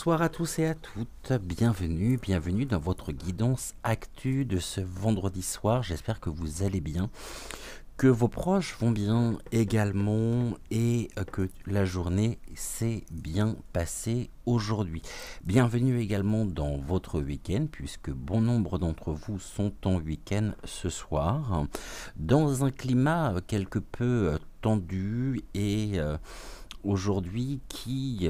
Bonsoir à tous et à toutes, bienvenue dans votre guidance actu de ce vendredi soir. J'espère que vous allez bien, que vos proches vont bien également et que la journée s'est bien passée aujourd'hui. Bienvenue également dans votre week-end puisque bon nombre d'entre vous sont en week-end ce soir dans un climat quelque peu tendu et aujourd'hui qui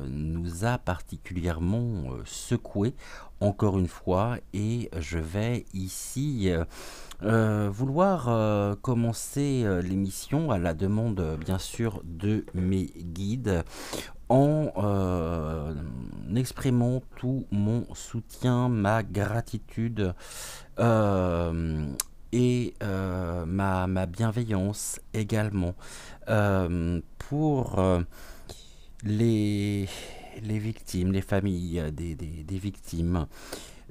nous a particulièrement secoué encore une fois, et je vais ici vouloir commencer l'émission à la demande bien sûr de mes guides en exprimant tout mon soutien, ma gratitude et ma bienveillance également pour les, les victimes, les familles des victimes,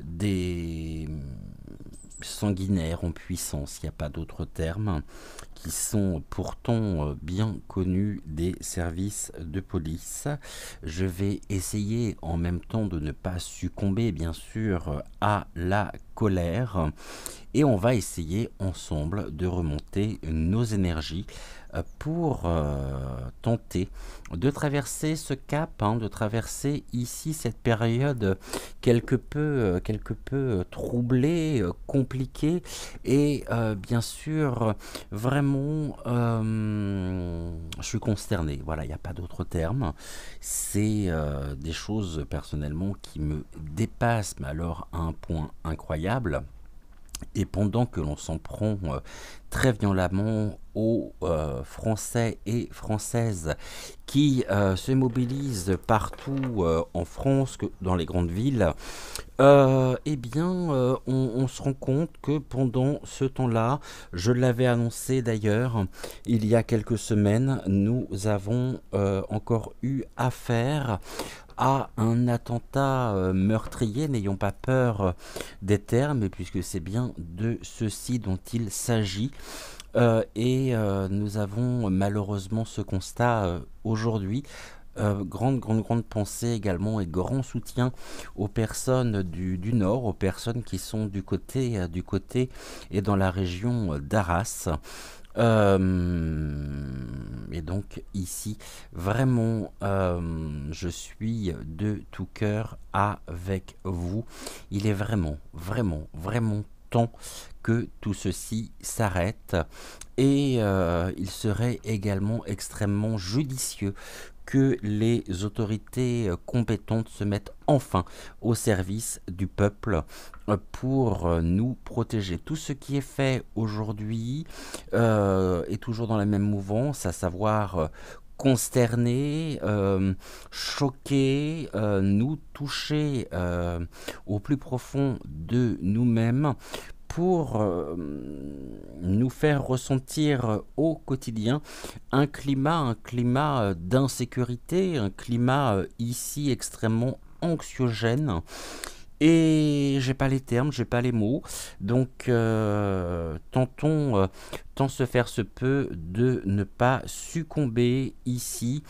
des sanguinaires en puissance, il n'y a pas d'autre terme, qui sont pourtant bien connus des services de police. Je vais essayer en même temps de ne pas succomber bien sûr à la colère et on va essayer ensemble de remonter nos énergies pour tenter de traverser ce cap, de traverser ici cette période quelque peu troublée, compliquée et bien sûr vraiment je suis consterné, voilà, il n'y a pas d'autre terme. C'est des choses personnellement qui me dépassent, mais alors à un point incroyable. Et pendant que l'on s'en prend très violemment aux Français et Françaises qui se mobilisent partout en France, que dans les grandes villes, eh bien, on se rend compte que pendant ce temps-là, je l'avais annoncé d'ailleurs, il y a quelques semaines, nous avons encore eu affaire à un attentat meurtrier, n'ayons pas peur des termes, puisque c'est bien de ceci dont il s'agit. Et nous avons malheureusement ce constat aujourd'hui. Grande pensée également et grand soutien aux personnes du Nord, aux personnes qui sont du côté et dans la région d'Arras. Et donc ici, vraiment, je suis de tout cœur avec vous. Il est vraiment temps que tout ceci s'arrête. Et il serait également extrêmement judicieux que les autorités compétentes se mettent enfin au service du peuple pour nous protéger. Tout ce qui est fait aujourd'hui est toujours dans la même mouvance, à savoir consterner, choquer, nous toucher au plus profond de nous-mêmes pour nous faire ressentir au quotidien un climat d'insécurité, un climat ici extrêmement anxiogène. Et j'ai pas les termes, j'ai pas les mots, donc tentons, tant se faire se peut, de ne pas succomber ici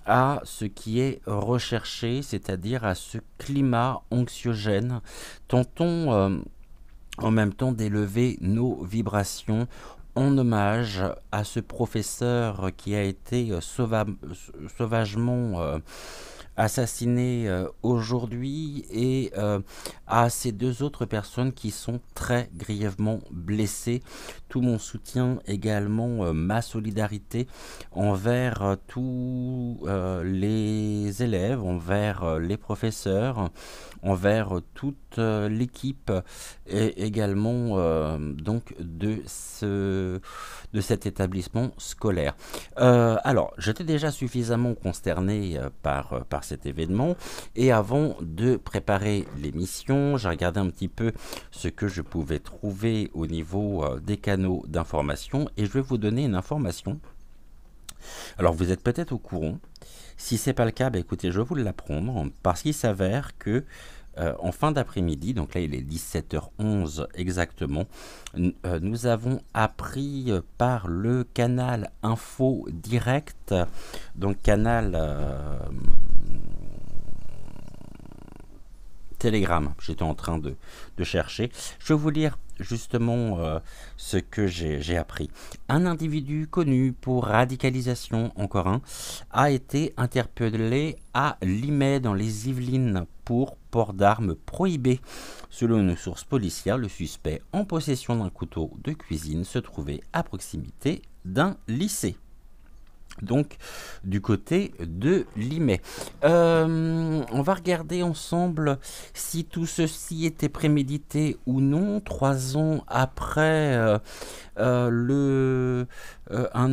à ce qui est recherché, c'est-à-dire à ce climat anxiogène. Tentons en même temps d'élever nos vibrations en hommage à ce professeur qui a été sauvagement assassiné aujourd'hui et à ces deux autres personnes qui sont très grièvement blessées. Tout mon soutien également, ma solidarité envers tous les élèves, envers les professeurs, envers toute l'équipe et également donc de cet établissement scolaire. Alors, j'étais déjà suffisamment consterné par cet événement et avant de préparer l'émission, j'ai regardé un petit peu ce que je pouvais trouver au niveau des canaux d'information et je vais vous donner une information. Alors, vous êtes peut-être au courant. Si c'est pas le cas, écoutez, je vais vous l'apprendre parce qu'il s'avère que en fin d'après-midi, donc là il est 17h11 exactement, nous avons appris par le canal Info Direct, donc canal Telegram. J'étais en train de chercher. Je vais vous lire justement ce que j'ai appris. Un individu connu pour radicalisation, encore un, a été interpellé à Limay dans les Yvelines pour port d'armes prohibé. Selon une source policière, le suspect en possession d'un couteau de cuisine se trouvait à proximité d'un lycée. Donc du côté de Limay. On va regarder ensemble si tout ceci était prémédité ou non. 3 ans après un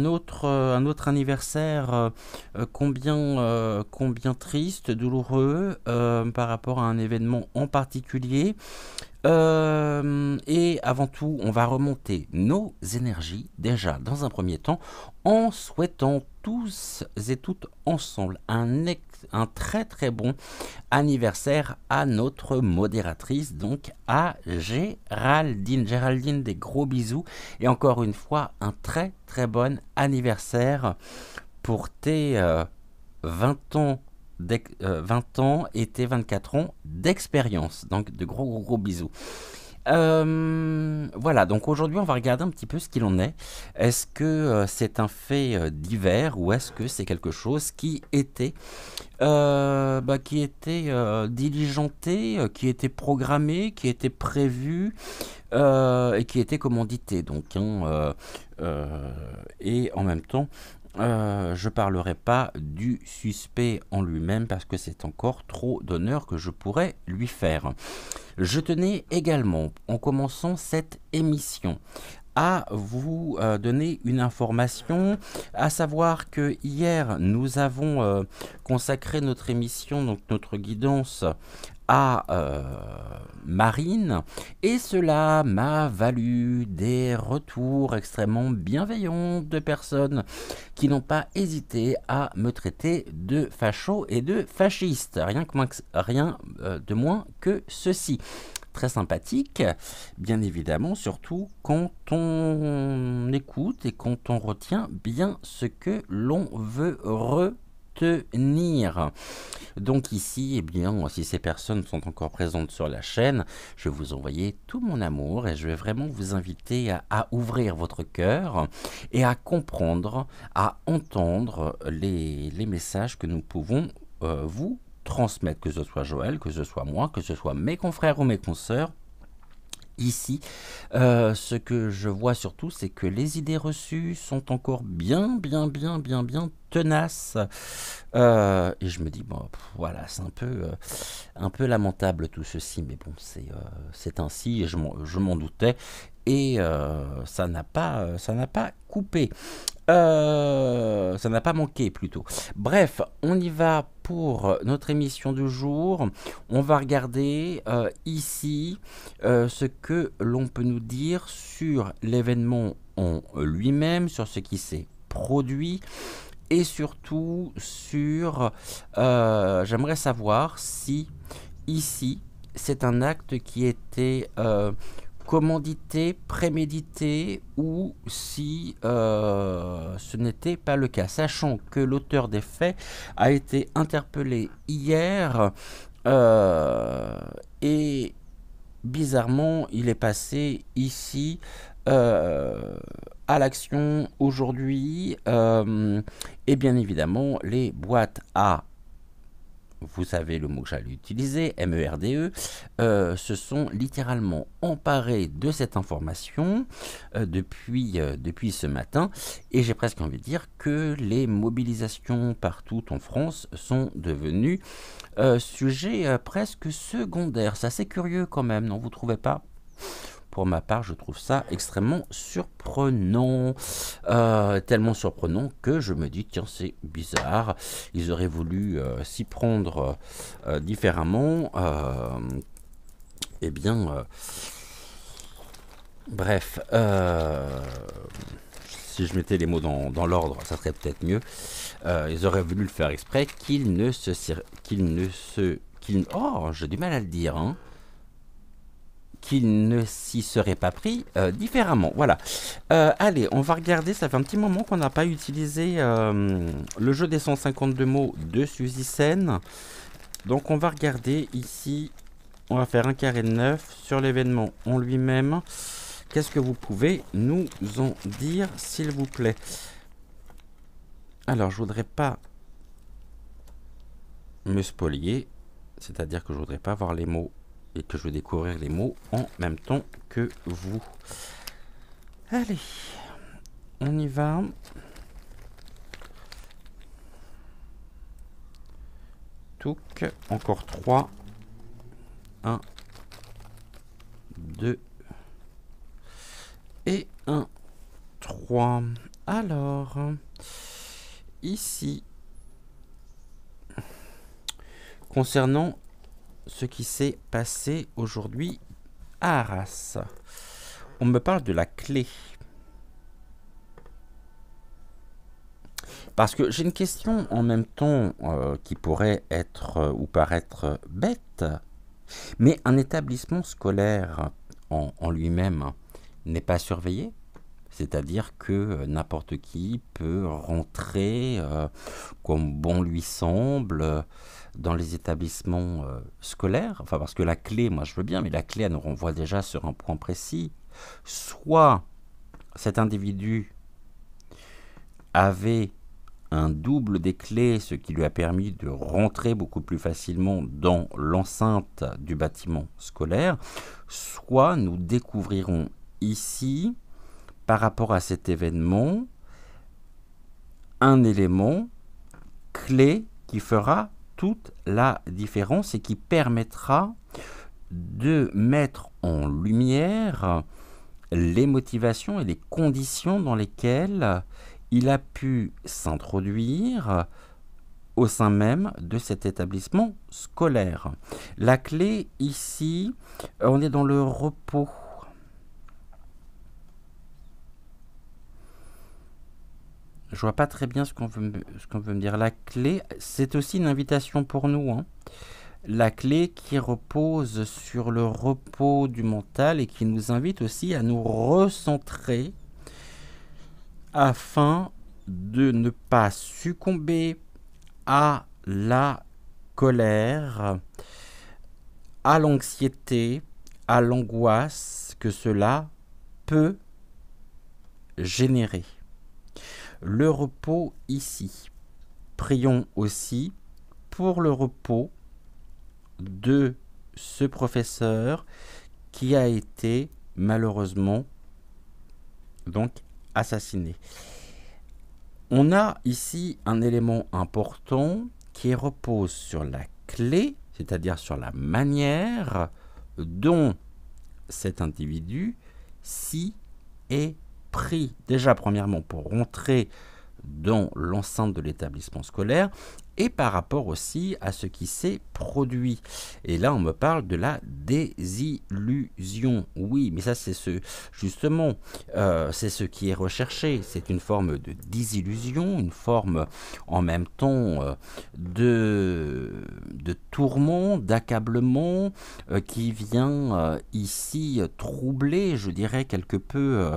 autre anniversaire, combien triste, douloureux par rapport à un événement en particulier. Et avant tout, on va remonter nos énergies, déjà dans un premier temps, en souhaitant tous et toutes ensemble un très très bon anniversaire à notre modératrice, donc à Géraldine. Géraldine, des gros bisous, et encore une fois, un très très bon anniversaire pour tes 20 ans. 20 ans et tes 24 ans d'expérience. Donc de gros bisous. Voilà, donc aujourd'hui on va regarder un petit peu ce qu'il en est. Est-ce que c'est un fait divers ou est-ce que c'est quelque chose qui était diligenté, qui était programmé, qui était prévu et qui était commandité. Donc, et en même temps, je parlerai pas du suspect en lui-même parce que c'est encore trop d'honneur que je pourrais lui faire. Je tenais également, en commençant cette émission, à vous donner une information, à savoir que hier nous avons consacré notre émission, donc notre guidance, à Marine, et cela m'a valu des retours extrêmement bienveillants de personnes qui n'ont pas hésité à me traiter de facho et de fasciste, rien de moins que ceci. Très sympathique, bien évidemment, surtout quand on écoute et quand on retient bien ce que l'on veut retenir. Donc ici, eh bien, si ces personnes sont encore présentes sur la chaîne, je vais vous envoyer tout mon amour et je vais vraiment vous inviter à ouvrir votre cœur et à comprendre, à entendre les messages que nous pouvons vous transmettre, que ce soit Joël, que ce soit moi, que ce soit mes confrères ou mes consoeurs. Ici, ce que je vois surtout, c'est que les idées reçues sont encore bien tenaces. Et je me dis, bon, voilà, c'est un peu lamentable tout ceci, mais bon, c'est ainsi, et je m'en doutais, et ça n'a pas coupé. Ça n'a pas manqué plutôt. Bref, on y va pour notre émission du jour. On va regarder ici ce que l'on peut nous dire sur l'événement en lui-même, sur ce qui s'est produit et surtout sur... j'aimerais savoir si ici c'est un acte qui était... commandité, prémédité ou si ce n'était pas le cas. Sachant que l'auteur des faits a été interpellé hier et bizarrement il est passé ici à l'action aujourd'hui et bien évidemment les boîtes à... Vous savez le mot que j'allais utiliser, MERDE, se sont littéralement emparés de cette information depuis ce matin. Et j'ai presque envie de dire que les mobilisations partout en France sont devenues sujets presque secondaires. C'est assez curieux quand même, non, vous trouvez pas ? Pour ma part, je trouve ça extrêmement surprenant, tellement surprenant que je me dis, tiens, c'est bizarre, ils auraient voulu s'y prendre différemment, eh bien, bref, si je mettais les mots dans l'ordre, ça serait peut-être mieux, ils auraient voulu le faire exprès, oh, j'ai du mal à le dire, hein, qu'il ne s'y serait pas pris différemment. Voilà. Allez, on va regarder. Ça fait un petit moment qu'on n'a pas utilisé le jeu des 152 mots de Suzy Sen. Donc on va regarder ici On va faire un carré de 9 sur l'événement en lui-même. Qu'est-ce que vous pouvez nous en dire, s'il vous plaît? Alors, je voudrais pas me spolier, c'est-à-dire que je voudrais pas voir les mots et que je veux découvrir les mots en même temps que vous. Allez, on y va. Touc, encore 3. 1, 2 et 1, 3. Alors, ici, concernant ce qui s'est passé aujourd'hui à Arras, on me parle de la clé. Parce que j'ai une question en même temps qui pourrait être ou paraître bête, mais un établissement scolaire en lui-même n'est pas surveillé. C'est-à-dire que n'importe qui peut rentrer comme bon lui semble dans les établissements scolaires. Enfin, parce que la clé, moi je veux bien, mais la clé, elle nous renvoie déjà sur un point précis. Soit cet individu avait un double des clés, ce qui lui a permis de rentrer beaucoup plus facilement dans l'enceinte du bâtiment scolaire, soit nous découvrirons ici, par rapport à cet événement, un élément clé qui fera toute la différence et qui permettra de mettre en lumière les motivations et les conditions dans lesquelles il a pu s'introduire au sein même de cet établissement scolaire. La clé ici, on est dans le repos. Je vois pas très bien ce qu'on veut me dire. La clé, c'est aussi une invitation pour nous, hein. La clé qui repose sur le repos du mental et qui nous invite aussi à nous recentrer afin de ne pas succomber à la colère, à l'anxiété, à l'angoisse que cela peut générer. Le repos ici. Prions aussi pour le repos de ce professeur qui a été malheureusement donc assassiné. On a ici un élément important qui repose sur la clé, c'est-à-dire sur la manière dont cet individu s'y est pris. Déjà, premièrement, pour rentrer dans l'enceinte de l'établissement scolaire et par rapport aussi à ce qui s'est produit. Et là, on me parle de la désillusion. Oui, mais ça, c'est justement, c'est ce qui est recherché. C'est une forme de désillusion, une forme en même temps de tourment, d'accablement qui vient ici troubler, je dirais, quelque peu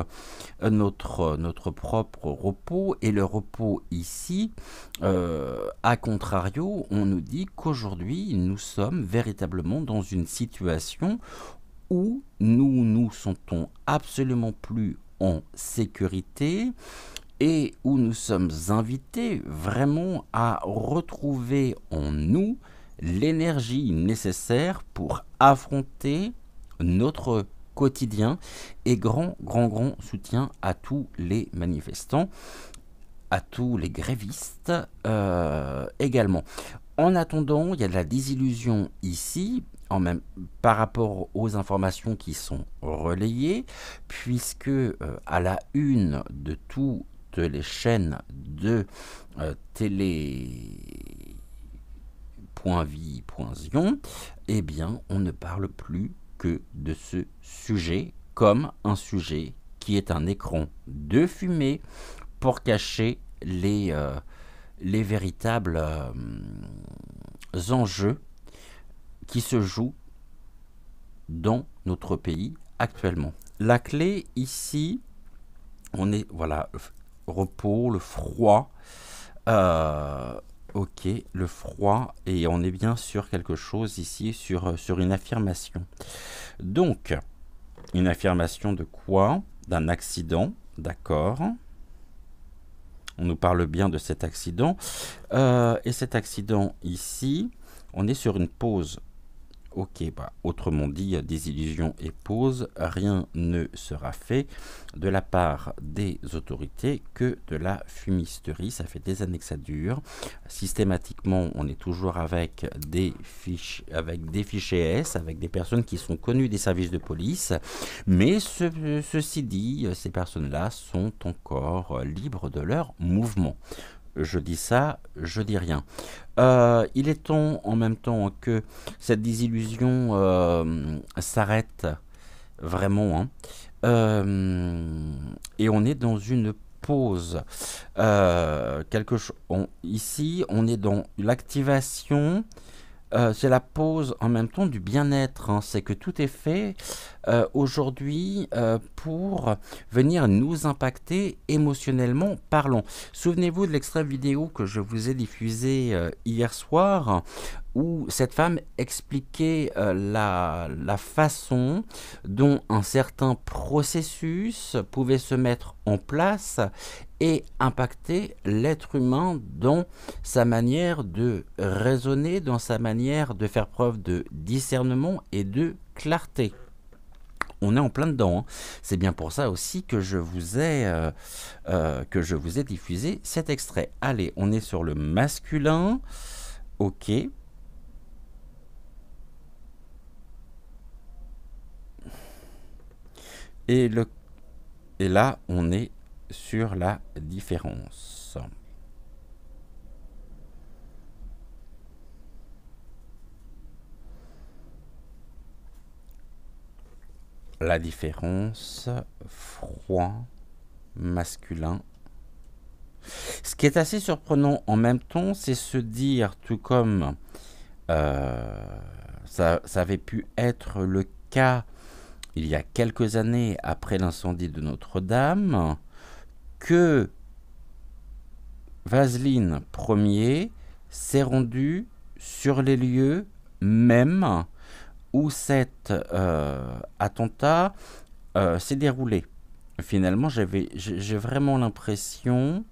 notre propre repos. Et le repos ici, à contrario, on nous dit qu'aujourd'hui, nous sommes véritablement dans une situation où nous nous sentons absolument plus en sécurité et où nous sommes invités vraiment à retrouver en nous l'énergie nécessaire pour affronter notre quotidien. Et grand soutien à tous les manifestants, à tous les grévistes également. En attendant, il y a de la désillusion ici, par rapport aux informations qui sont relayées, puisque à la une de toutes les chaînes de télé.vie.zion, eh bien, on ne parle plus que de ce sujet comme un sujet qui est un écran de fumée pour cacher les véritables enjeux qui se jouent dans notre pays actuellement. La clé ici, on est, voilà, repos, le froid, Ok, le froid, et on est bien sur quelque chose ici, sur une affirmation. Donc, une affirmation de quoi? D'un accident, d'accord. On nous parle bien de cet accident. Et cet accident ici, on est sur une pause. Ok, bah, autrement dit, désillusion et pause, rien ne sera fait de la part des autorités que de la fumisterie. Ça fait des années que ça dure. Systématiquement, on est toujours avec des fichiers S, avec des personnes qui sont connues des services de police. Mais ceci dit, ces personnes-là sont encore libres de leur mouvement. Je dis ça, je dis rien. Il est temps en même temps que cette désillusion s'arrête vraiment. Hein. Et on est dans une pause. Ici, on est dans l'activation. C'est la pause en même temps du bien-être. Hein. C'est que tout est fait aujourd'hui pour venir nous impacter émotionnellement parlant. Souvenez-vous de l'extrait vidéo que je vous ai diffusé hier soir où cette femme expliquait la façon dont un certain processus pouvait se mettre en place et impacter l'être humain dans sa manière de raisonner, dans sa manière de faire preuve de discernement et de clarté. On est en plein dedans. Hein. C'est bien pour ça aussi que je vous ai diffusé cet extrait. Allez, on est sur le masculin. Ok. Et là, on est sur la différence. La différence, froid, masculin. Ce qui est assez surprenant en même temps, c'est se dire, tout comme ça avait pu être le cas il y a quelques années après l'incendie de Notre-Dame, que Vaseline Ier s'est rendu sur les lieux même où cet attentat s'est déroulé. Finalement, j'ai vraiment l'impression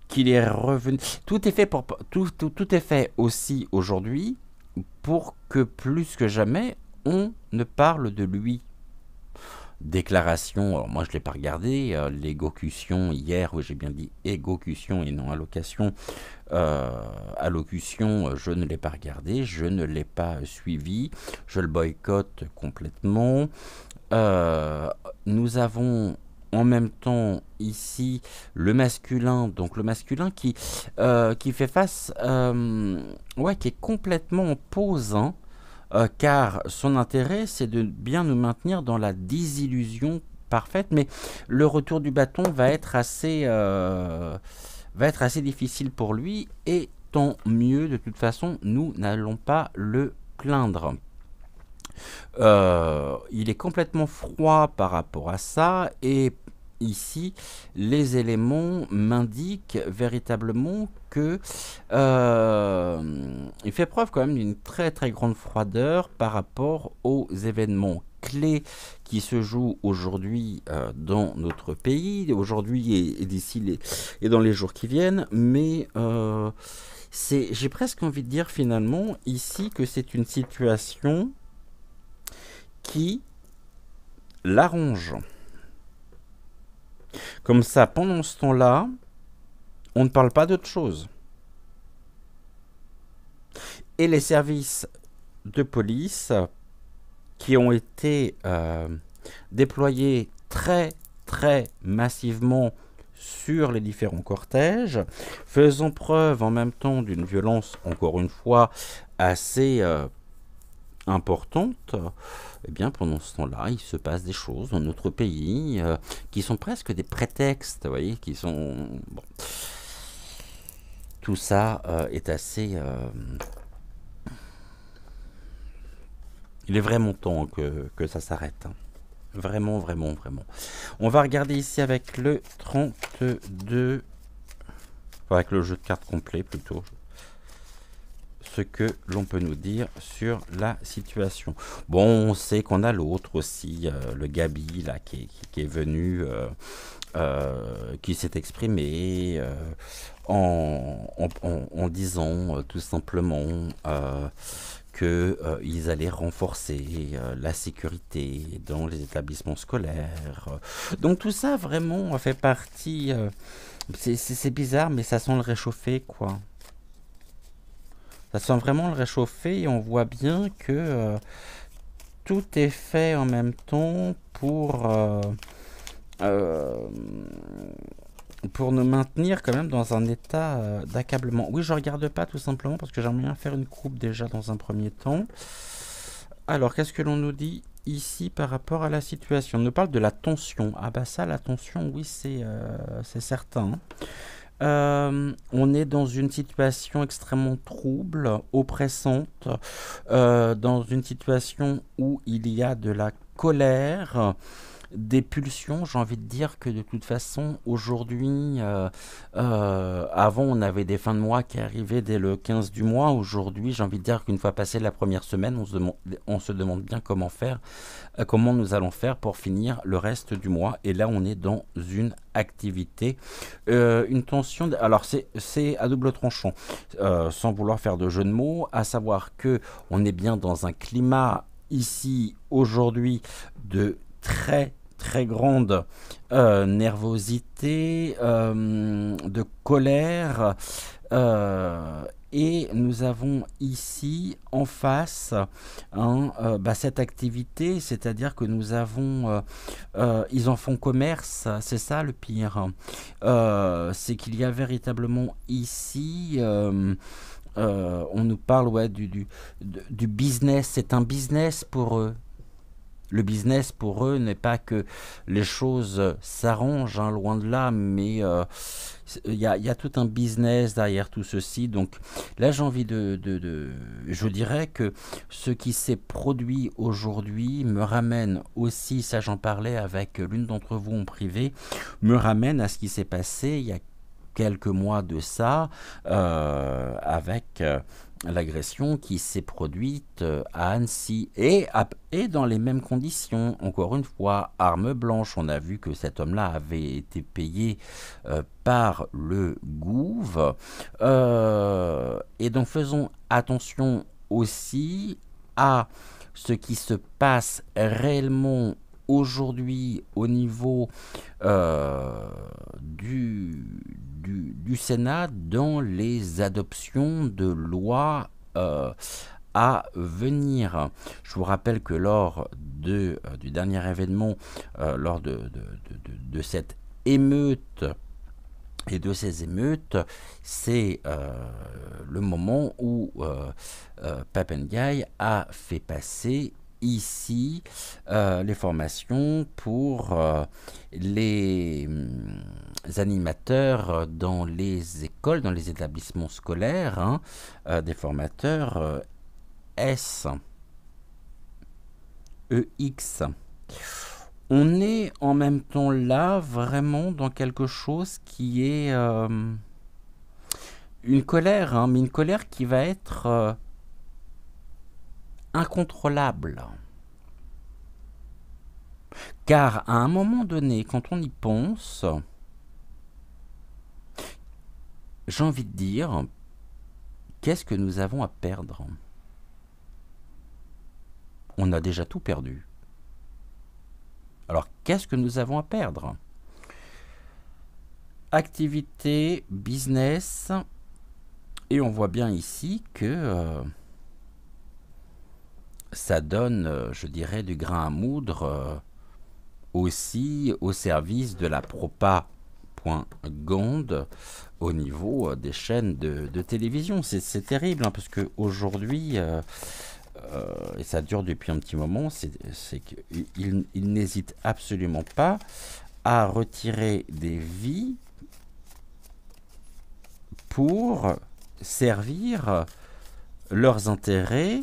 qu'il est revenu. Tout est fait aussi aujourd'hui pour que plus que jamais on ne parle de lui. Déclaration, alors moi je ne l'ai pas regardé, l'égocution hier, oui j'ai bien dit égocution et non allocation, allocution, je ne l'ai pas regardé, je ne l'ai pas suivi, je le boycotte complètement. Nous avons en même temps ici le masculin, donc le masculin qui fait face, qui est complètement en pause, hein, car son intérêt c'est de bien nous maintenir dans la désillusion parfaite, mais le retour du bâton va être assez difficile pour lui, et tant mieux, de toute façon nous n'allons pas le plaindre. Il est complètement froid par rapport à ça, et ici les éléments m'indiquent véritablement que il fait preuve quand même d'une très très grande froideur par rapport aux événements clés qui se jouent aujourd'hui dans notre pays, aujourd'hui et d'ici et dans les jours qui viennent, mais j'ai presque envie de dire finalement ici que c'est une situation qui l'arrange. Comme ça, pendant ce temps-là, on ne parle pas d'autre chose. Et les services de police qui ont été déployés très très massivement sur les différents cortèges, faisant preuve en même temps d'une violence, encore une fois, assez importante, eh bien pendant ce temps-là, il se passe des choses dans notre pays qui sont presque des prétextes, vous voyez, qui sont... Bon. Tout ça est assez... Il est vraiment temps que ça s'arrête. Hein. Vraiment, vraiment, vraiment. On va regarder ici avec le 32... Enfin, avec le jeu de cartes complet, plutôt. ce que l'on peut nous dire sur la situation. Bon, on sait qu'on a l'autre aussi, le Gabi, là, qui est venu, qui s'est exprimé en disant tout simplement qu'ils allaient renforcer la sécurité dans les établissements scolaires. Donc tout ça vraiment fait partie... c'est bizarre, mais ça sent le réchauffer, quoi. Ça sent vraiment le réchauffer et on voit bien que tout est fait en même temps pour nous maintenir quand même dans un état d'accablement. Oui, je regarde pas tout simplement parce que j'aimerais bien faire une coupe déjà dans un premier temps. Alors, qu'est-ce que l'on nous dit ici par rapport à la situation? On nous parle de la tension. Ah bah ça, la tension, oui, c'est certain. On est dans une situation extrêmement trouble, oppressante, dans une situation où il y a de la colère, des pulsions. J'ai envie de dire que de toute façon, aujourd'hui, avant on avait des fins de mois qui arrivaient dès le 15 du mois. Aujourd'hui, j'ai envie de dire qu'une fois passée la première semaine, on se demande bien comment faire, comment nous allons faire pour finir le reste du mois. Et là, on est dans une activité, une tension. Alors, c'est à double tranchant, sans vouloir faire de jeu de mots, à savoir que on est bien dans un climat ici aujourd'hui de très grande nervosité, de colère, et nous avons ici en face cette activité, c'est-à-dire que nous avons, ils en font commerce, c'est ça le pire, c'est qu'il y a véritablement ici... on nous parle du business, c'est un business pour eux. Le business pour eux n'est pas que les choses s'arrangent, hein, loin de là, mais il y a tout un business derrière tout ceci. Donc là, j'ai envie je dirais que ce qui s'est produit aujourd'hui me ramène aussi, ça j'en parlais avec l'une d'entre vous en privé, me ramène à ce qui s'est passé il y a quelques mois de ça, avec l'agression qui s'est produite à Annecy et dans les mêmes conditions. Encore une fois, arme blanche, on a vu que cet homme-là avait été payé par le gouv. Et donc faisons attention aussi à ce qui se passe réellement aujourd'hui au niveau du Sénat dans les adoptions de lois à venir. Je vous rappelle que lors du dernier événement, lors de cette émeute et de ces émeutes, c'est le moment où Pape Ndiaye a fait passer ici les formations pour les animateurs dans les écoles, dans les établissements scolaires, hein, des formateurs SEX. On est en même temps là vraiment dans quelque chose qui est une colère, hein, mais une colère qui va être incontrôlable. Car à un moment donné, quand on y pense, j'ai envie de dire, qu'est-ce que nous avons à perdre? On a déjà tout perdu. Alors, qu'est-ce que nous avons à perdre? Activité, business, et on voit bien ici que ça donne, je dirais, du grain à moudre aussi au service de la propagande au niveau des chaînes de télévision. C'est terrible, hein, parce qu'aujourd'hui, et ça dure depuis un petit moment, c'est qu'il n'hésite absolument pas à retirer des vies pour servir leurs intérêts,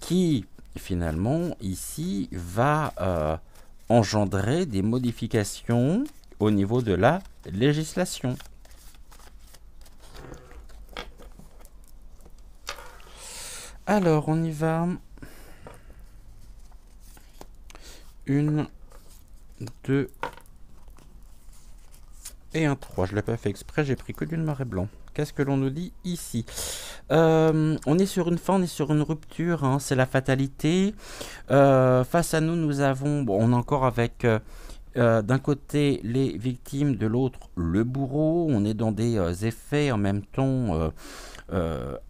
qui finalement ici va engendrer des modifications au niveau de la législation. Alors, on y va. Une, deux et un 3. Je ne l'ai pas fait exprès, j'ai pris que du marée blanc. Qu'est-ce que l'on nous dit ici? On est sur une fin, on est sur une rupture, hein, c'est la fatalité. Face à nous, nous avons, bon, on est encore avec d'un côté les victimes, de l'autre le bourreau. On est dans des effets en même temps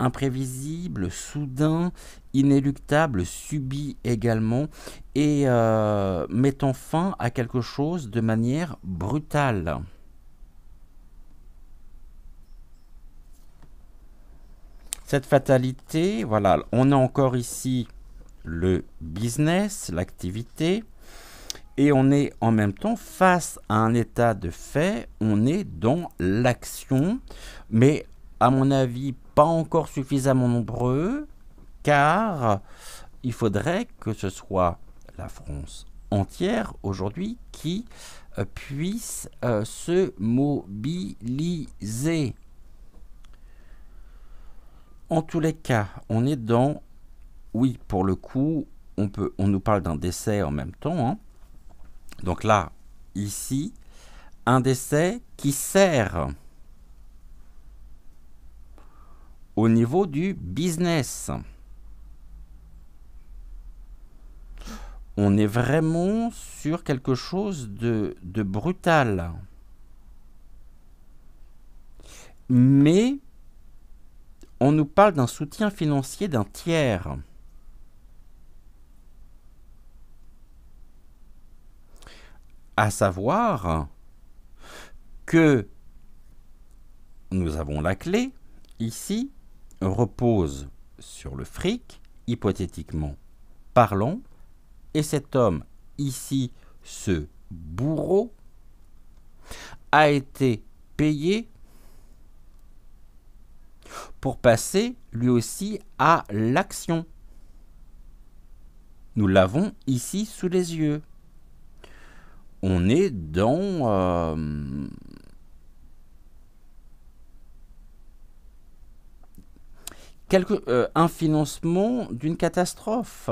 imprévisibles, soudains, inéluctables, subis également, et mettant fin à quelque chose de manière brutale. Cette fatalité, voilà, on a encore ici le business, l'activité, et on est en même temps face à un état de fait, on est dans l'action, mais à mon avis pas encore suffisamment nombreux, car il faudrait que ce soit la France entière aujourd'hui qui puisse se mobiliser. En tous les cas, on est dans, oui, pour le coup, on nous parle d'un décès en même temps, hein. Donc là, ici, un décès qui sert au niveau du business. On est vraiment sur quelque chose de brutal. Mais on nous parle d'un soutien financier d'un tiers. À savoir que nous avons la clé, ici, repose sur le fric, hypothétiquement parlant, et cet homme, ici, ce bourreau, a été payé pour passer lui aussi à l'action. Nous l'avons ici sous les yeux. On est dans un financement d'une catastrophe.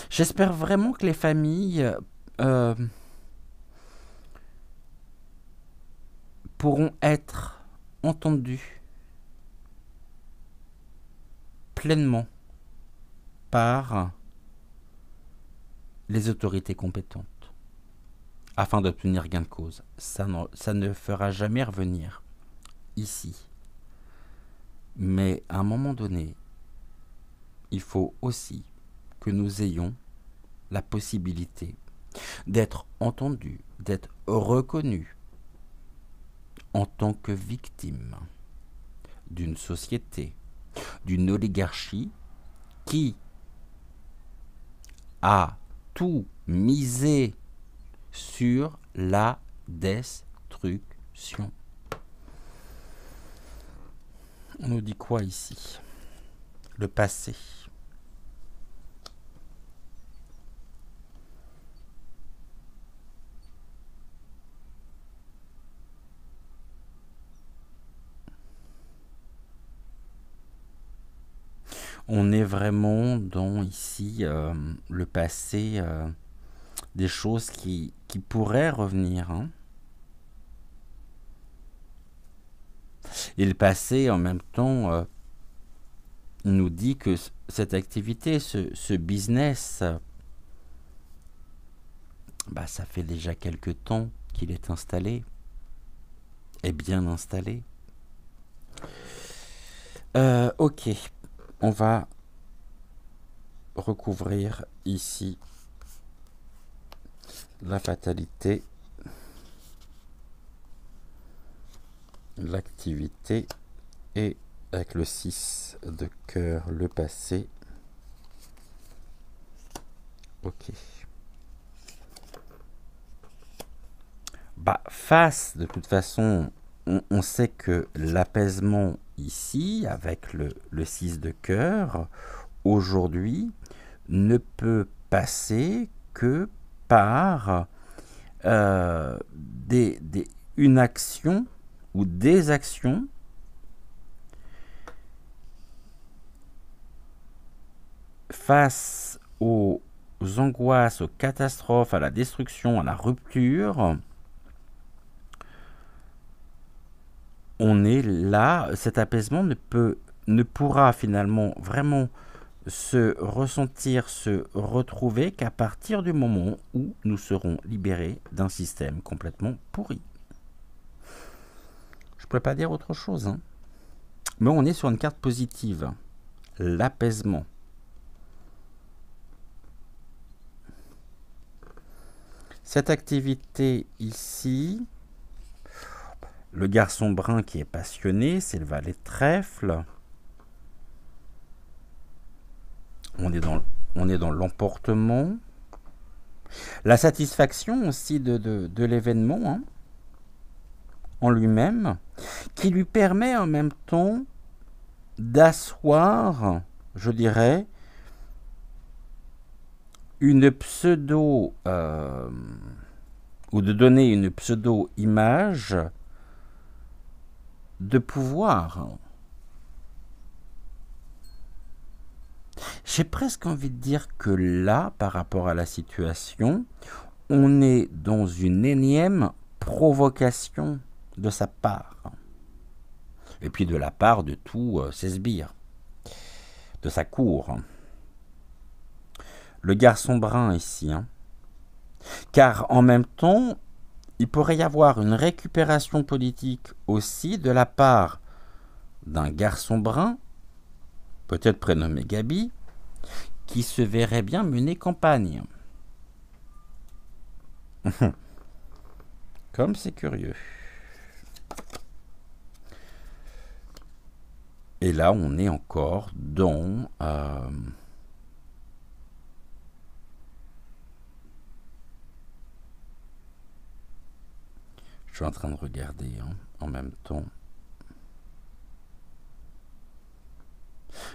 J'espère vraiment que les familles pourront être entendues pleinement par les autorités compétentes afin d'obtenir gain de cause. Ça ne fera jamais revenir ici. Mais à un moment donné, il faut aussi que nous ayons la possibilité d'être entendus, d'être reconnus en tant que victimes d'une société, d'une oligarchie qui a tout misé sur la destruction. On nous dit quoi ici? Le passé. On est vraiment dans ici le passé, des choses qui pourraient revenir, hein. Et le passé, en même temps, nous dit que cette activité, ce business, bah, ça fait déjà quelque temps qu'il est installé, est bien installé. Ok, on va recouvrir ici la fatalité, l'activité, et avec le 6 de cœur, le passé. Ok. Bah, face, de toute façon, on sait que l'apaisement ici, avec le 6 de cœur, aujourd'hui, ne peut passer que par une action ou des actions face aux angoisses, aux catastrophes, à la destruction, à la rupture, on est là, cet apaisement ne pourra finalement vraiment se ressentir, se retrouver qu'à partir du moment où nous serons libérés d'un système complètement pourri. Je ne pourrais pas dire autre chose, hein. Mais on est sur une carte positive, l'apaisement. Cette activité ici, le garçon brun qui est passionné, c'est le valet de trèfle. On est dans l'emportement. La satisfaction aussi de l'événement, hein, en lui-même, qui lui permet en même temps d'asseoir, je dirais, une pseudo, ou de donner une pseudo-image de pouvoir. J'ai presque envie de dire que là, par rapport à la situation, on est dans une énième provocation de sa part. Et puis de la part de tous ses sbires, de sa cour. Le garçon brun ici, hein. Car en même temps, il pourrait y avoir une récupération politique aussi de la part d'un garçon brun, peut-être prénommé Gabi, qui se verrait bien mener campagne. Comme c'est curieux. Et là, on est encore dans... je suis en train de regarder, hein, en même temps.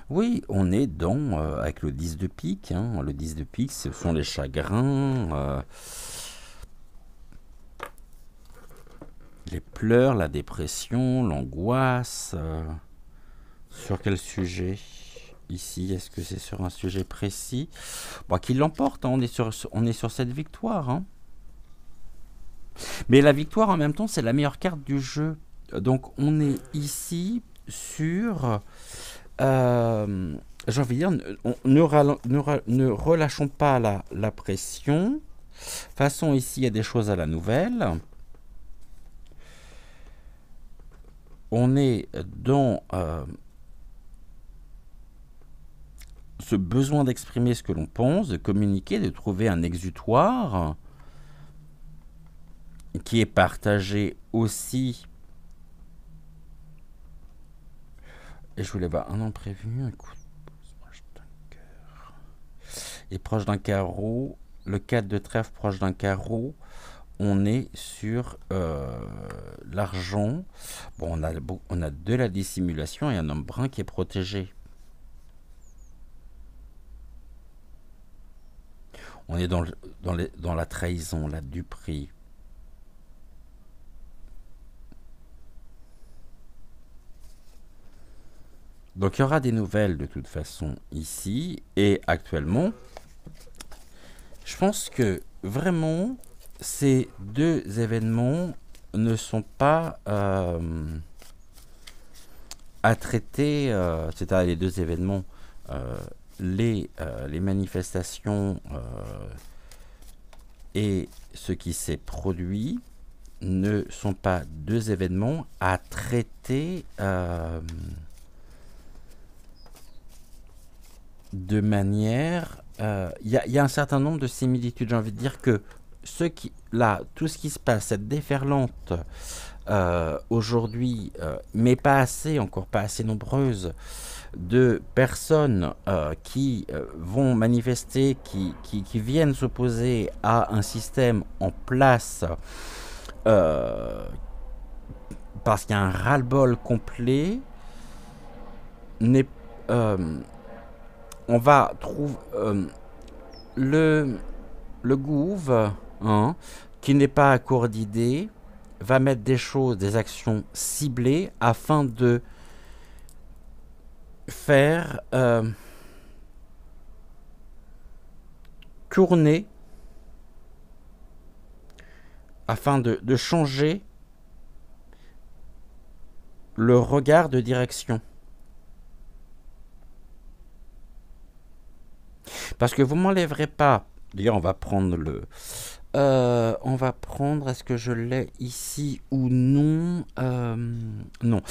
Oui, on est dans, avec le 10 de pique. Hein, le 10 de pique, ce sont les chagrins, les pleurs, la dépression, l'angoisse. Sur quel sujet ici? Est-ce que c'est sur un sujet précis? Bon, qu'il l'emporte, hein, on est sur cette victoire. Hein. Mais la victoire, en même temps, c'est la meilleure carte du jeu. Donc, on est ici sur... j'ai envie de dire, ne relâchons pas la pression. Façon, ici, il y a des choses à la nouvelle. On est dans ce besoin d'exprimer ce que l'on pense, de communiquer, de trouver un exutoire qui est partagé aussi. Et je voulais voir un imprévu, un coup de pouce proche d'un cœur. Et proche d'un carreau, le 4 de trèfle proche d'un carreau, on est sur l'argent. Bon, on a de la dissimulation et un homme brun qui est protégé. On est dans la trahison, la duperie. Donc il y aura des nouvelles de toute façon ici et actuellement. Je pense que vraiment ces deux événements ne sont pas à traiter, c'est-à-dire les deux événements, les manifestations et ce qui s'est produit ne sont pas deux événements à traiter de manière... Il y a un certain nombre de similitudes. J'ai envie de dire que tout ce qui se passe, cette déferlante aujourd'hui, mais encore pas assez nombreuse, de personnes qui vont manifester, qui viennent s'opposer à un système en place parce qu'il y a un ras-le-bol complet, on va trouver le gouv, hein, qui n'est pas à court d'idées, va mettre des actions ciblées afin de faire tourner afin de changer le regard de direction. Parce que vous m'enlèverez pas. D'ailleurs, on va prendre on va prendre, est-ce que je l'ai ici ou non? Non.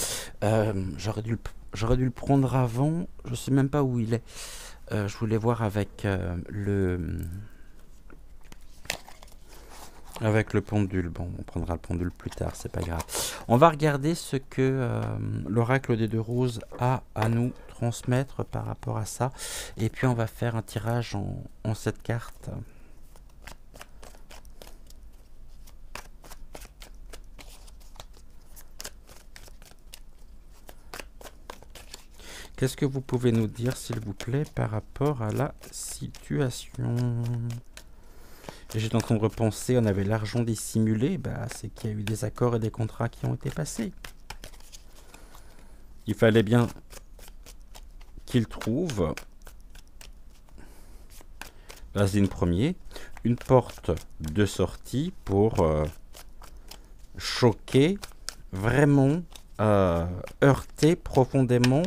J'aurais dû le prendre avant. Je sais même pas où il est. Je voulais voir avec avec le pendule. Bon, on prendra le pendule plus tard, c'est pas grave. On va regarder ce que l'oracle des deux roses a à nous transmettre par rapport à ça. Et puis on va faire un tirage en cette carte. Qu'est-ce que vous pouvez nous dire, s'il vous plaît, par rapport à la situation? J'étais en train de repenser, on avait l'argent dissimulé, bah, c'est qu'il y a eu des accords et des contrats qui ont été passés. Il fallait bien qu'il trouve, l'asine premier, une porte de sortie pour choquer, vraiment heurter profondément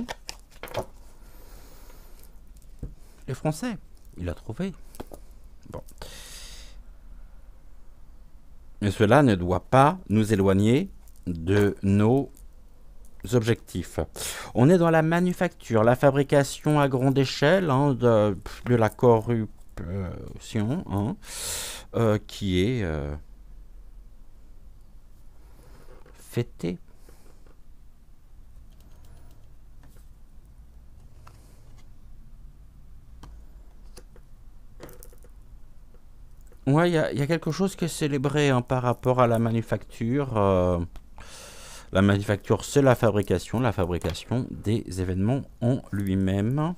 les Français. Il a trouvé. Bon. Mais cela ne doit pas nous éloigner de nos objectifs. On est dans la manufacture, la fabrication à grande échelle de la corruption qui est fêtée. Ouais, il y a quelque chose qui est célébré par rapport à la manufacture. La manufacture, c'est la fabrication des événements en lui-même.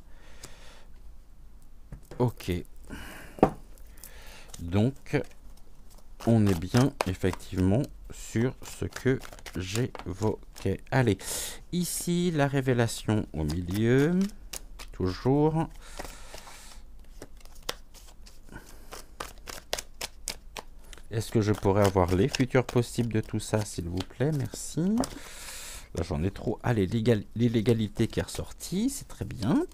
Ok. Donc, on est bien effectivement sur ce que j'évoquais. Allez, ici, la révélation au milieu. Toujours. Est-ce que je pourrais avoir les futurs possibles de tout ça, s'il vous plaît? Merci. Là, j'en ai trop. Allez, l'illégalité qui est ressortie, c'est très bien.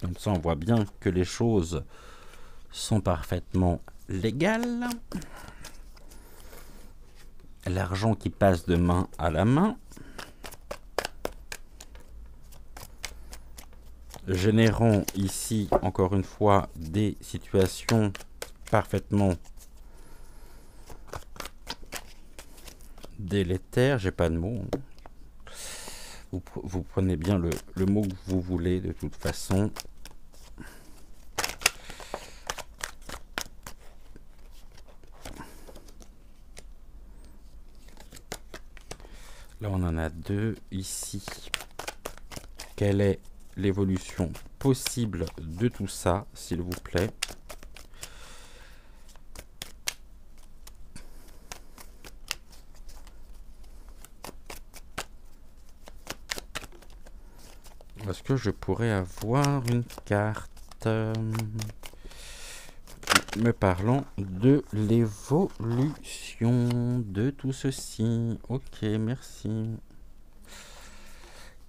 Comme ça, on voit bien que les choses sont parfaitement légales. L'argent qui passe de main à la main. Générant ici, encore une fois, des situations parfaitement délétère, j'ai pas de mots. Vous prenez bien le mot que vous voulez de toute façon. Là, on en a deux ici. Quelle est l'évolution possible de tout ça, s'il vous plaît? Est-ce que je pourrais avoir une carte me parlant de l'évolution de tout ceci? Ok, merci.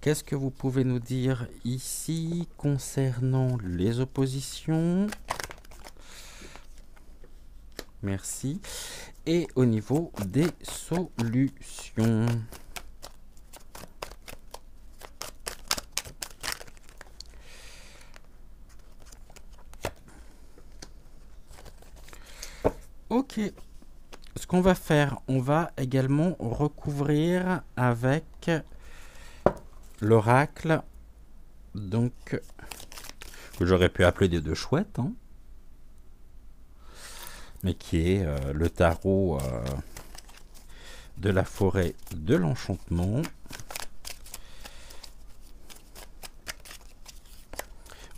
Qu'est-ce que vous pouvez nous dire ici concernant les oppositions? Merci. Et au niveau des solutions. Ok, ce qu'on va faire, on va également recouvrir avec l'oracle, donc, que j'aurais pu appeler des deux chouettes, mais qui est le tarot de la forêt de l'enchantement.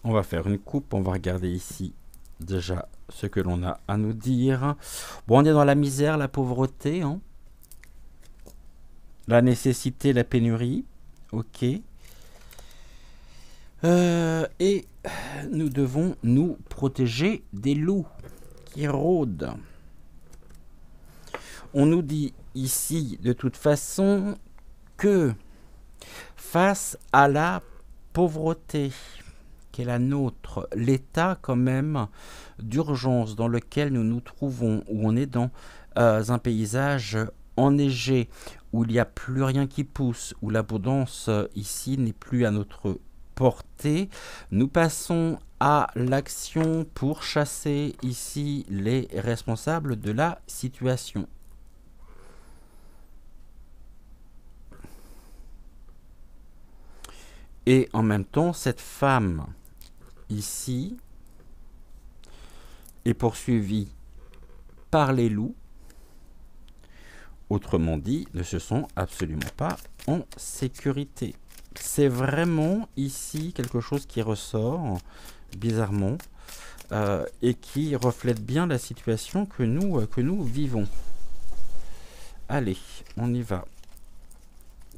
On va faire une coupe, on va regarder ici déjà ce que l'on a à nous dire. Bon, on est dans la misère, la pauvreté, la nécessité, la pénurie. Ok. Et nous devons nous protéger des loups. qui rôde. On nous dit ici, de toute façon, que face à la pauvreté qui est la nôtre, l'état quand même d'urgence dans lequel nous nous trouvons, où on est dans un paysage enneigé, où il n'y a plus rien qui pousse, où l'abondance ici n'est plus à notre portée, nous passons à l'action pour chasser ici les responsables de la situation. Et en même temps, cette femme ici est poursuivie par les loups. Autrement dit, ne se sent absolument pas en sécurité. C'est vraiment ici quelque chose qui ressort bizarrement et qui reflète bien la situation que nous vivons. Allez, on y va.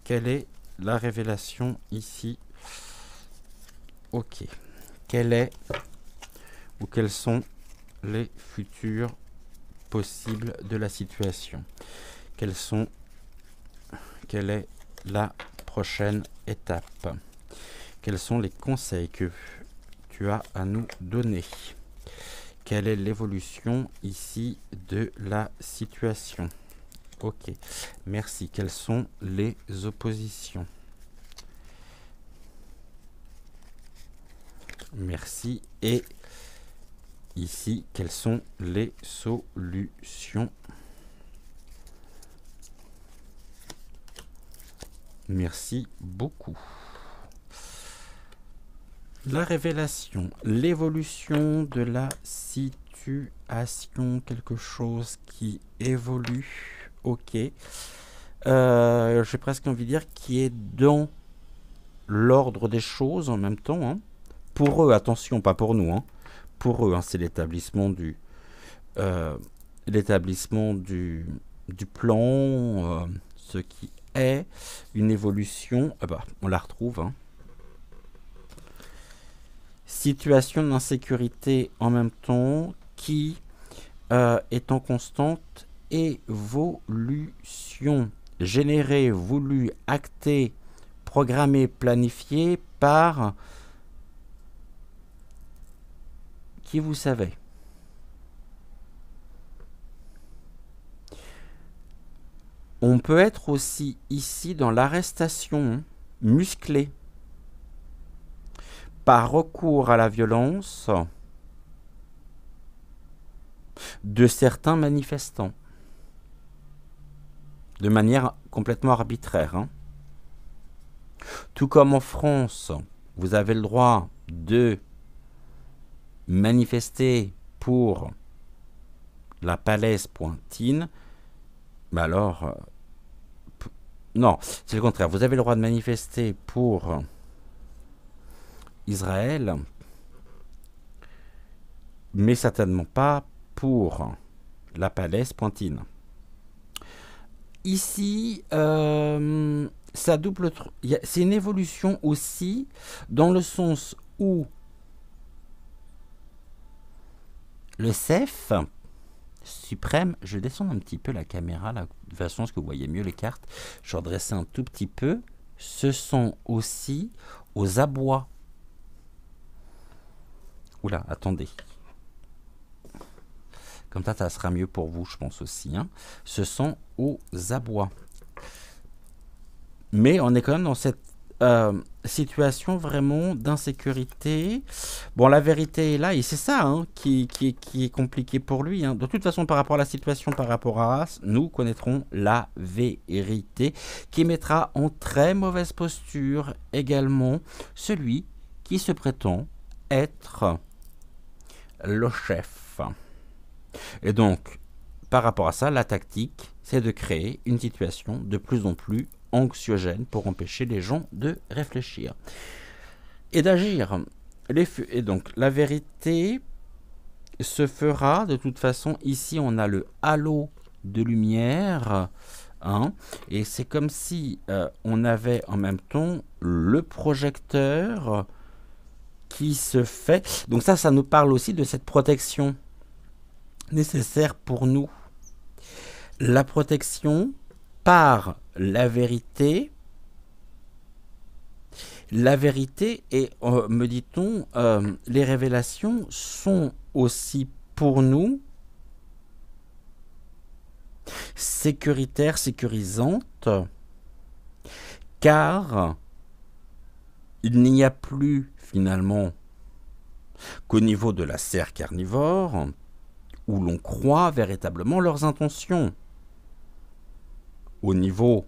Quelle est la révélation ici? Ok. Quelle est ou quels sont les futurs possibles de la situation? Quelle est la prochaine étape? Quels sont les conseils que tu as à nous donner? Quelle est l'évolution ici de la situation? Ok, merci. Quelles sont les oppositions? Merci. Et ici, quelles sont les solutions? Merci beaucoup. La révélation, l'évolution de la situation, quelque chose qui évolue, ok. J'ai presque envie de dire qui est dans l'ordre des choses en même temps. Hein. Pour eux, attention, pas pour nous. Hein. Pour eux, hein, c'est l'établissement du plan, ce qui est une évolution. Ah bah, on la retrouve. Hein. Situation d'insécurité en même temps qui est en constante évolution. Générée, voulue, actée, programmée, planifiée par qui vous savez. On peut être aussi ici dans l'arrestation musclée par recours à la violence de certains manifestants, de manière complètement arbitraire. Hein. Tout comme en France, vous avez le droit de manifester pour la Palestine, mais alors, non, c'est le contraire. Vous avez le droit de manifester pour Israël, mais certainement pas pour la Palestine. Ici, ça double. C'est une évolution aussi dans le sens où le CEF suprême, je descends un petit peu la caméra là, de façon à ce que vous voyez mieux les cartes. Je vais redresser un tout petit peu. Ce sont aussi aux abois. Oula, attendez. Comme ça sera mieux pour vous, je pense aussi. Hein. Ce sont aux abois. Mais on est quand même dans cette situation vraiment d'insécurité. Bon, la vérité est là, et c'est ça hein, qui est compliqué pour lui. Hein. De toute façon, par rapport à la situation, par rapport à Arras, nous connaîtrons la vérité qui mettra en très mauvaise posture également celui qui se prétend être le chef. Et donc, par rapport à ça, la tactique, c'est de créer une situation de plus en plus anxiogène pour empêcher les gens de réfléchir et d'agir. Et donc, la vérité se fera de toute façon. Ici, on a le halo de lumière. Hein, et c'est comme si on avait en même temps le projecteur qui se fait. Donc ça nous parle aussi de cette protection nécessaire pour nous. La protection par la vérité. La vérité et, me dit-on, les révélations sont aussi pour nous sécuritaires, sécurisantes, car il n'y a plus finalement qu'au niveau de la serre carnivore où l'on croit véritablement leurs intentions. Au niveau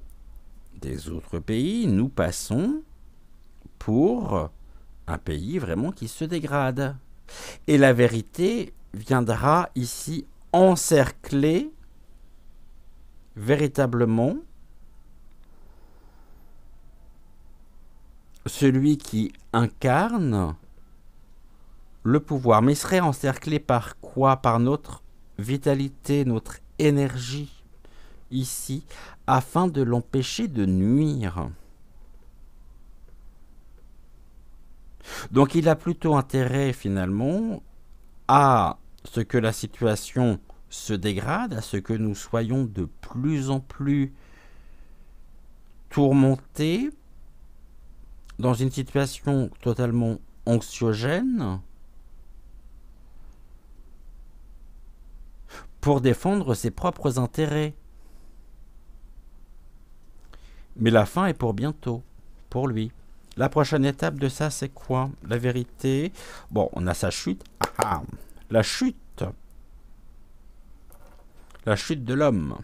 des autres pays, nous passons pour un pays vraiment qui se dégrade. Et la vérité viendra ici encercler véritablement celui qui incarne le pouvoir. Mais il serait encerclé par quoi? Par notre vitalité, notre énergie ici, afin de l'empêcher de nuire. Donc il a plutôt intérêt finalement à ce que la situation se dégrade, à ce que nous soyons de plus en plus tourmentés dans une situation totalement anxiogène pour défendre ses propres intérêts. Mais la fin est pour bientôt, pour lui. La prochaine étape de ça, c'est quoi? La vérité. Bon, on a sa chute. Ah, la chute. La chute de l'homme.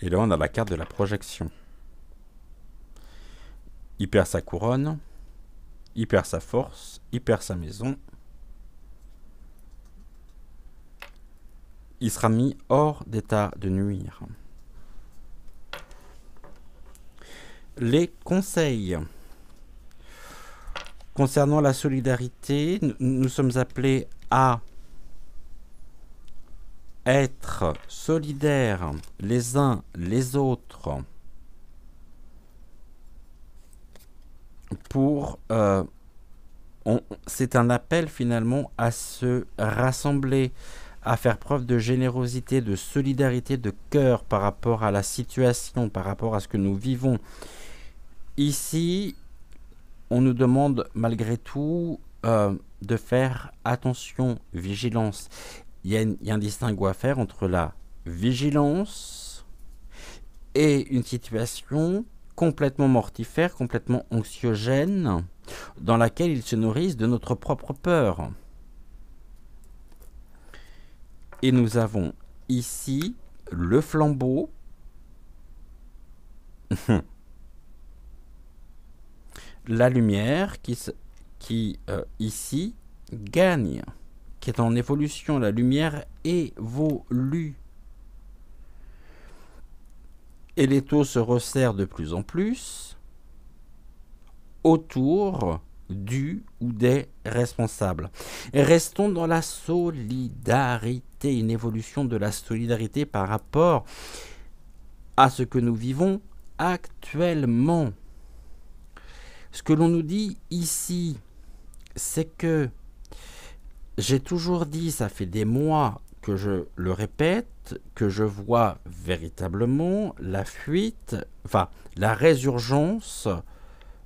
Et là, on a la carte de la projection. Il perd sa couronne. Il perd sa force. Il perd sa maison. Il sera mis hors d'état de nuire. Les conseils. Concernant la solidarité, nous sommes appelés à être solidaires les uns les autres pour... c'est un appel finalement à se rassembler, à faire preuve de générosité, de solidarité, de cœur par rapport à la situation, par rapport à ce que nous vivons. Ici, on nous demande malgré tout de faire attention, vigilance. Il y a un distinguo à faire entre la vigilance et une situation complètement mortifère, complètement anxiogène, dans laquelle ils se nourrissent de notre propre peur. Et nous avons ici le flambeau la lumière qui ici gagne, qui est en évolution. La lumière évolue. Et l'étau se resserre de plus en plus autour du ou des responsables. Et restons dans la solidarité, une évolution de la solidarité par rapport à ce que nous vivons actuellement. Ce que l'on nous dit ici, c'est que j'ai toujours dit, ça fait des mois que je le répète, que je vois véritablement la fuite, enfin la résurgence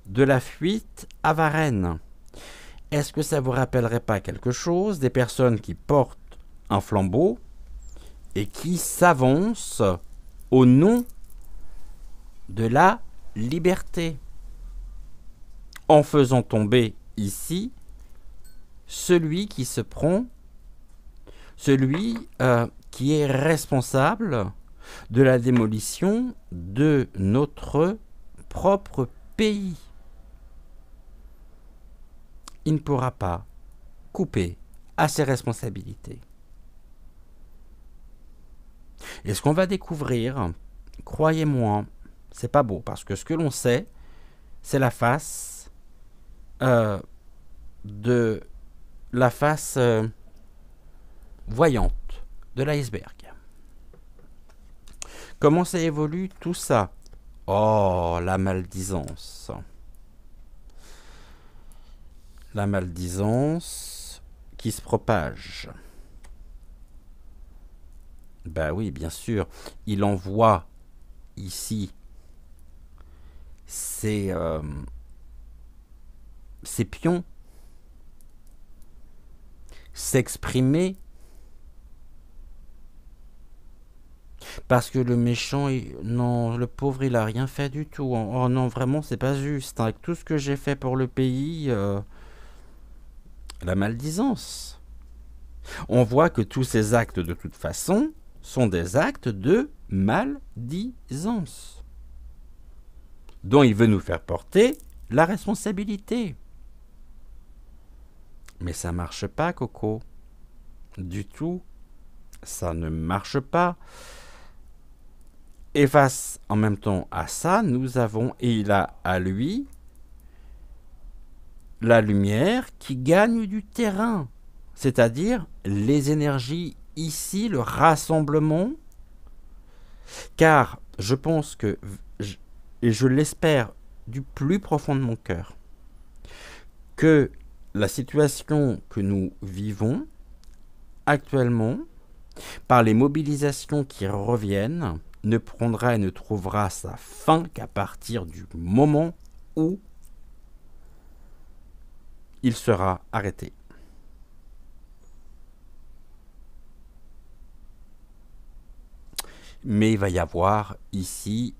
de la fuite à Varennes. Est-ce que ça vous rappellerait pas quelque chose? Des personnes qui portent un flambeau et qui s'avancent au nom de la liberté, en faisant tomber ici celui qui se prend, celui qui est responsable de la démolition de notre propre pays. Il ne pourra pas couper à ses responsabilités. Et ce qu'on va découvrir, croyez-moi, c'est pas beau, parce que ce que l'on sait, c'est la face de la face voyante de l'iceberg. Comment ça évolue tout ça? Oh, la maldisance. la maldisance qui se propage. Ben oui, bien sûr, il envoie ici ses pions s'exprimer parce que le méchant, non, le pauvre, il a rien fait du tout. Oh non, vraiment, c'est pas juste. Avec tout ce que j'ai fait pour le pays, la maldisance. On voit que tous ces actes, de toute façon, sont des actes de maldisance, dont il veut nous faire porter la responsabilité. Mais ça marche pas, Coco. Du tout. Ça ne marche pas. Et face en même temps à ça, nous avons, et il a à lui, la lumière qui gagne du terrain. C'est-à-dire les énergies ici, le rassemblement. Car je pense que, et je l'espère du plus profond de mon cœur, que la situation que nous vivons actuellement, par les mobilisations qui reviennent, ne prendra et ne trouvera sa fin qu'à partir du moment où il sera arrêté. Mais il va y avoir ici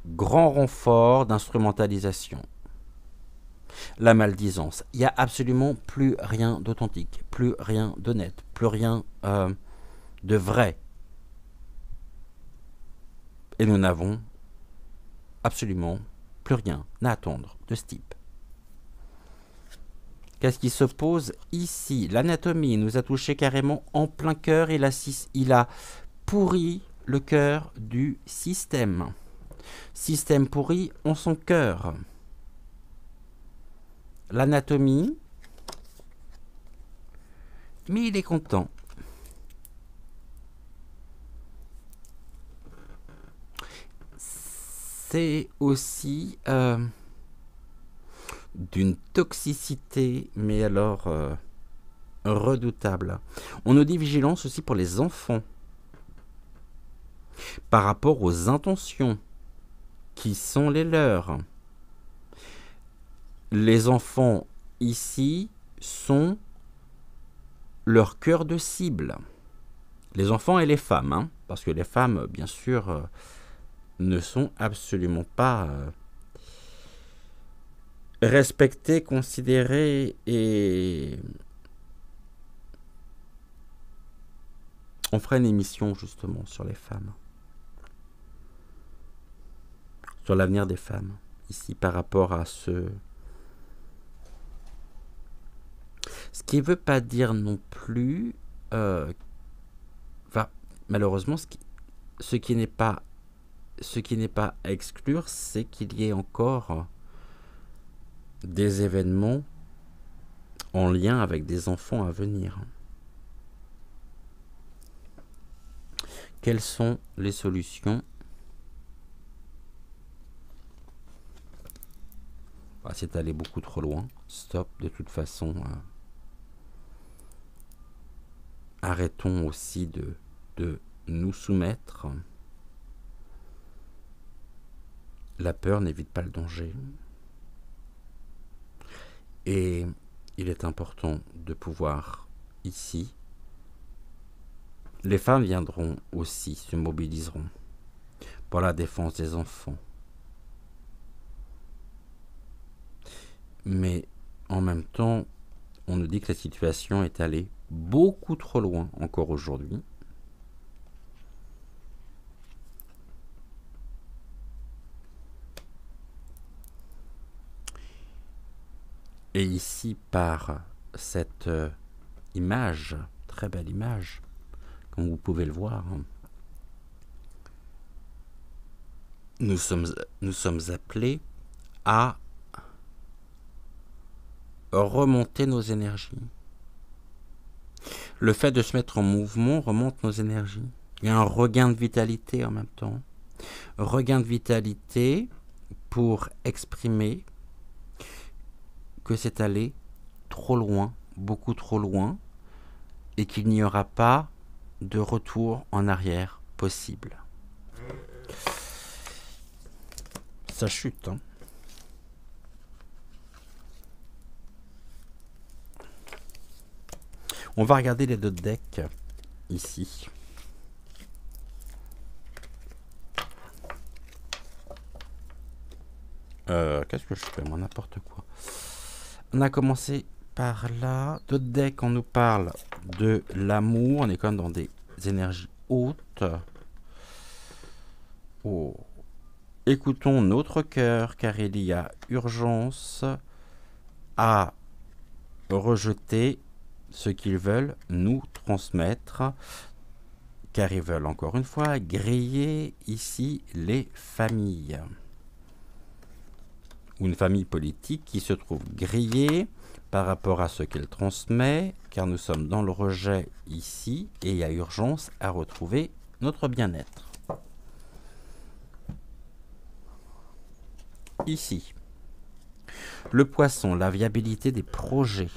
grand renfort d'instrumentalisation. La maldisance. Il n'y a absolument plus rien d'authentique, plus rien d'honnête, plus rien de vrai. Et nous n'avons absolument plus rien à attendre de ce type. Qu'est-ce qui se pose ici? L'anatomie nous a touché carrément en plein cœur. Il a pourri le cœur du système. Système pourri en son cœur. L'anatomie, mais il est content. C'est aussi d'une toxicité, mais alors redoutable. On nous dit vigilance aussi pour les enfants, par rapport aux intentions qui sont les leurs. Les enfants ici sont leur cœur de cible. Les enfants et les femmes, hein, parce que les femmes, bien sûr, ne sont absolument pas respectées, considérées, et on fera une émission justement sur les femmes, sur l'avenir des femmes, ici par rapport à ce qui ne veut pas dire non plus, malheureusement, ce qui n'est pas à exclure, c'est qu'il y ait encore des événements en lien avec des enfants à venir. Quelles sont les solutions? C'est allé beaucoup trop loin. Stop, de toute façon. Arrêtons aussi de nous soumettre. La peur n'évite pas le danger. Et il est important de pouvoir, ici, les femmes viendront aussi, se mobiliseront pour la défense des enfants. Mais en même temps, on nous dit que la situation est allée beaucoup trop loin encore aujourd'hui. Et ici, par cette image, très belle image, comme vous pouvez le voir, nous sommes appelés à remonter nos énergies. Le fait de se mettre en mouvement remonte nos énergies. Il y a un regain de vitalité en même temps. Regain de vitalité pour exprimer que c'est allé trop loin, beaucoup trop loin, et qu'il n'y aura pas de retour en arrière possible. Ça chute, hein. On va regarder les deux decks ici. Qu'est-ce que je fais, moi, n'importe quoi. On a commencé par là. D'autres decks, on nous parle de l'amour. On est quand même dans des énergies hautes. Oh. Écoutons notre cœur, car il y a urgence à rejeter ce qu'ils veulent nous transmettre, car ils veulent encore une fois griller ici les familles. Ou une famille politique qui se trouve grillée par rapport à ce qu'elle transmet, car nous sommes dans le rejet ici et il y a urgence à retrouver notre bien-être. Ici, le poisson, la viabilité des projets.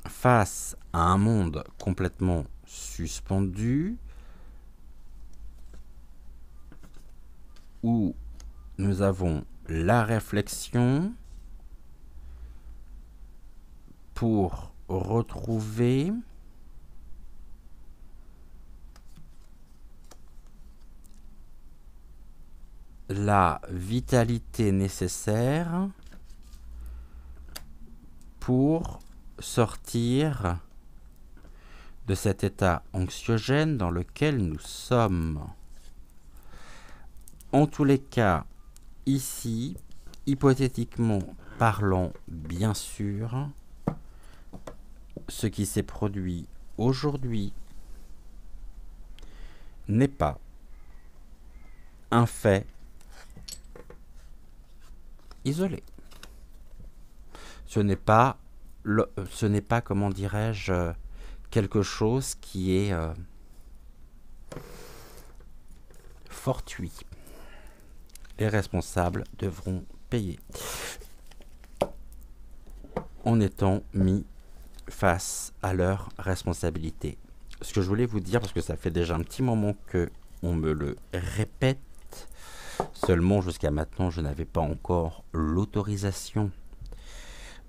Face à un monde complètement suspendu, où nous avons la réflexion pour retrouver la vitalité nécessaire pour sortir de cet état anxiogène dans lequel nous sommes. En tous les cas, ici, hypothétiquement parlant, bien sûr, ce qui s'est produit aujourd'hui n'est pas un fait isolé. Ce n'est pas, comment dirais-je, quelque chose qui est fortuit. Les responsables devront payer en étant mis face à leurs responsabilités. Ce que je voulais vous dire, parce que ça fait déjà un petit moment que on me le répète, seulement jusqu'à maintenant je n'avais pas encore l'autorisation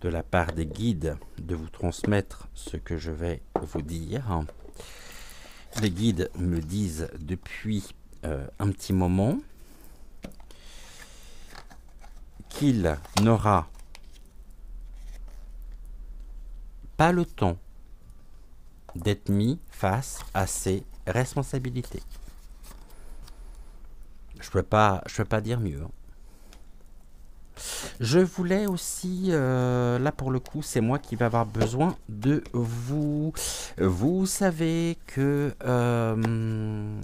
de la part des guides de vous transmettre ce que je vais vous dire. Les guides me disent depuis un petit moment qu'il n'aura pas le temps d'être mis face à ses responsabilités. Je peux pas dire mieux. Je voulais aussi, là pour le coup, c'est moi qui vais avoir besoin de vous. Vous savez que,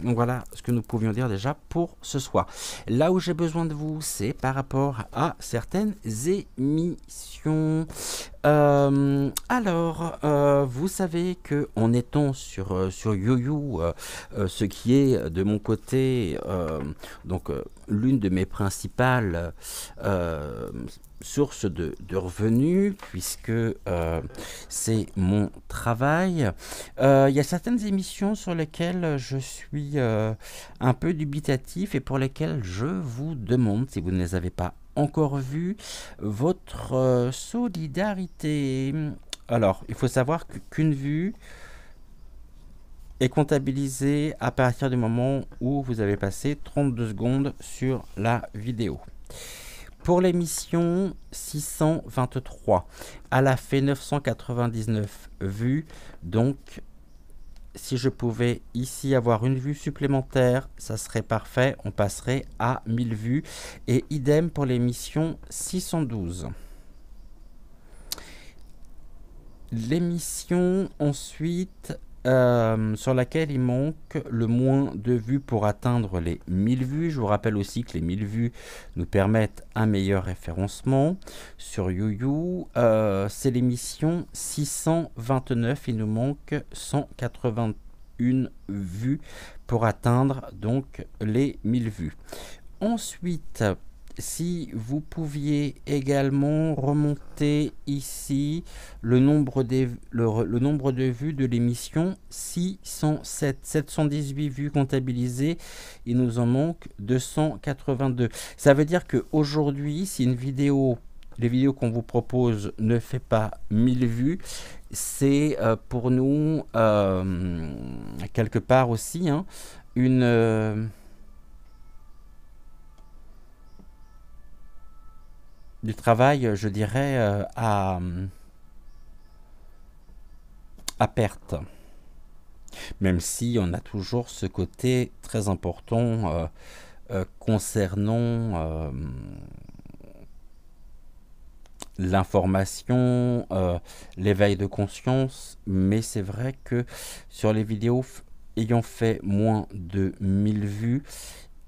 donc voilà ce que nous pouvions dire déjà pour ce soir. Là où j'ai besoin de vous, c'est par rapport à certaines émissions. Alors, vous savez que en étant sur YoYo, ce qui est de mon côté, donc l'une de mes principales sources de revenus, puisque c'est mon travail. Il y a certaines émissions sur lesquelles je suis un peu dubitatif et pour lesquelles je vous demande, si vous ne les avez pas encore vues, votre solidarité. Alors, il faut savoir qu'une vue est comptabilisée à partir du moment où vous avez passé 32 secondes sur la vidéo. Pour l'émission 623, elle a fait 999 vues, donc si je pouvais ici avoir une vue supplémentaire, ça serait parfait, on passerait à 1000 vues, et idem pour l'émission 612. L'émission ensuite sur laquelle il manque le moins de vues pour atteindre les 1000 vues. Je vous rappelle aussi que les 1000 vues nous permettent un meilleur référencement sur YoYo. C'est l'émission 629. Il nous manque 181 vues pour atteindre donc les 1000 vues. Ensuite, si vous pouviez également remonter ici le nombre de vues de l'émission 607, 718 vues comptabilisées, il nous en manque 282. Ça veut dire qu'aujourd'hui, si les vidéos qu'on vous propose ne fait pas 1000 vues, c'est pour nous quelque part aussi du travail, je dirais, à perte. Même si on a toujours ce côté très important concernant l'information, l'éveil de conscience, mais c'est vrai que sur les vidéos ayant fait moins de 1000 vues,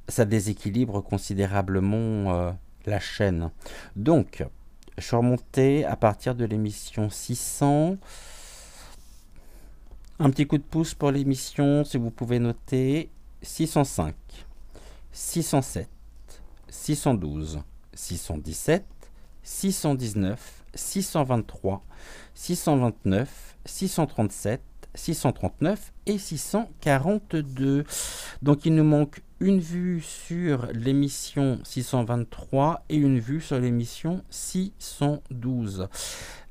ça déséquilibre considérablement la chaîne. Donc, je suis remonté à partir de l'émission 600. Un petit coup de pouce pour l'émission, si vous pouvez noter, 605, 607, 612, 617, 619, 623, 629, 637, 639 et 642. Donc il nous manque une vue sur l'émission 623 et une vue sur l'émission 612.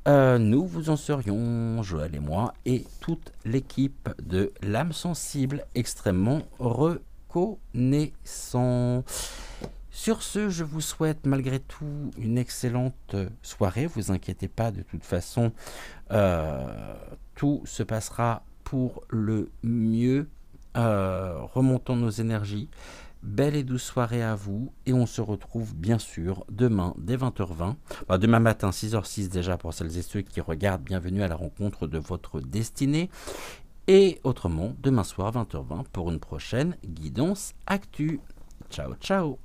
Nous vous en serions, Joël et moi, et toute l'équipe de l'âme sensible, extrêmement reconnaissant. Sur ce, je vous souhaite malgré tout une excellente soirée. Vous inquiétez pas, de toute façon, tout se passera pour le mieux. Remontons nos énergies. Belle et douce soirée à vous. Et on se retrouve bien sûr demain dès 20h20. Enfin, demain matin 6h06 déjà pour celles et ceux qui regardent. Bienvenue à la rencontre de votre destinée. Et autrement, demain soir 20h20 pour une prochaine Guidance Actu. Ciao, ciao.